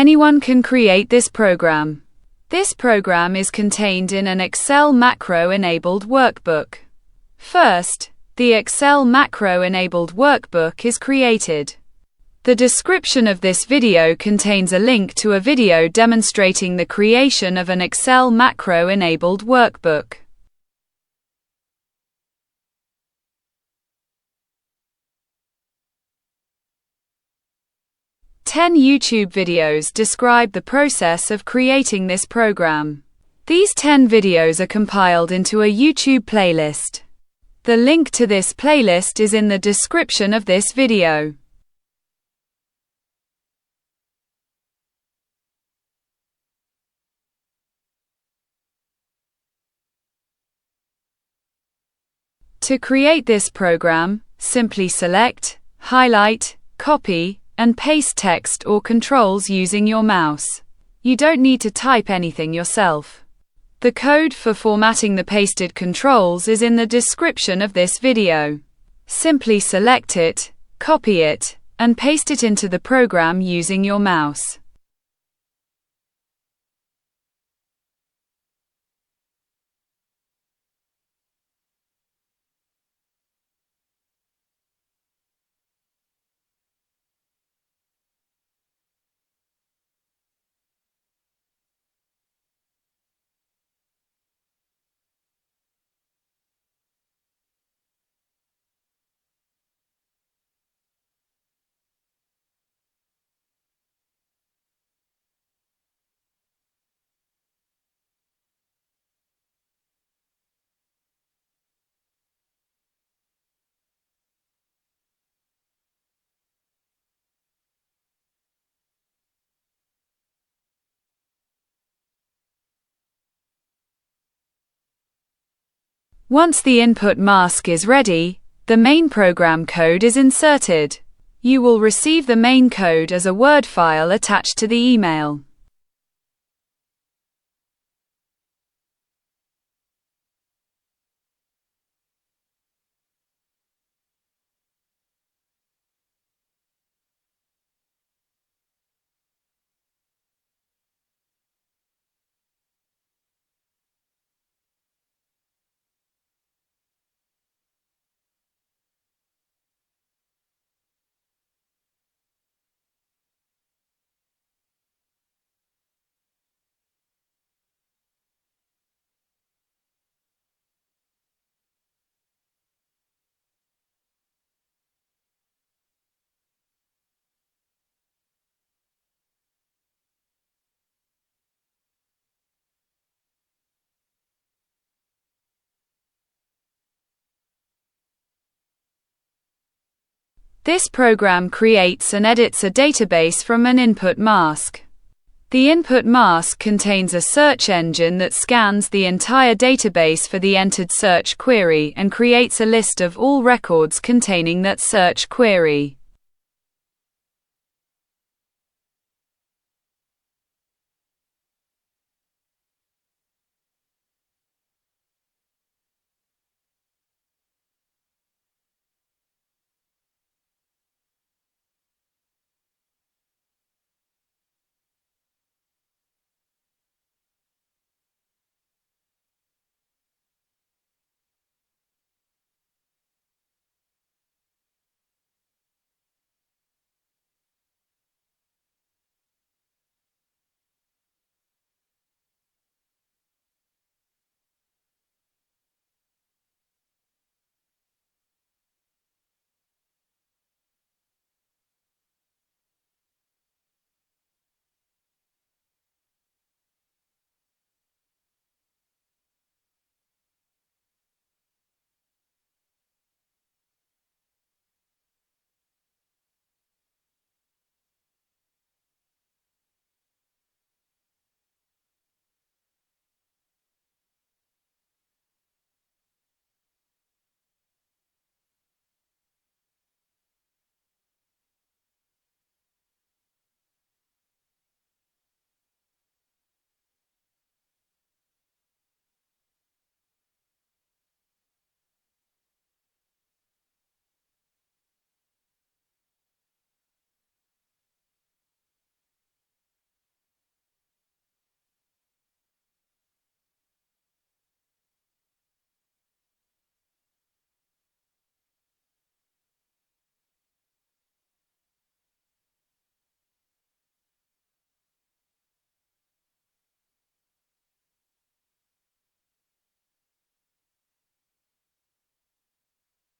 Anyone can create this program. This program is contained in an Excel macro-enabled workbook. First, the Excel macro-enabled workbook is created. The description of this video contains a link to a video demonstrating the creation of an Excel macro-enabled workbook. Ten YouTube videos describe the process of creating this program. These 10 videos are compiled into a YouTube playlist. The link to this playlist is in the description of this video. To create this program, simply select, highlight, copy, and paste text or controls using your mouse. You don't need to type anything yourself. The code for formatting the pasted controls is in the description of this video. Simply select it, copy it, and paste it into the program using your mouse. Once the input mask is ready, the main program code is inserted. You will receive the main code as a Word file attached to the email. This program creates and edits a database from an input mask. The input mask contains a search engine that scans the entire database for the entered search query and creates a list of all records containing that search query.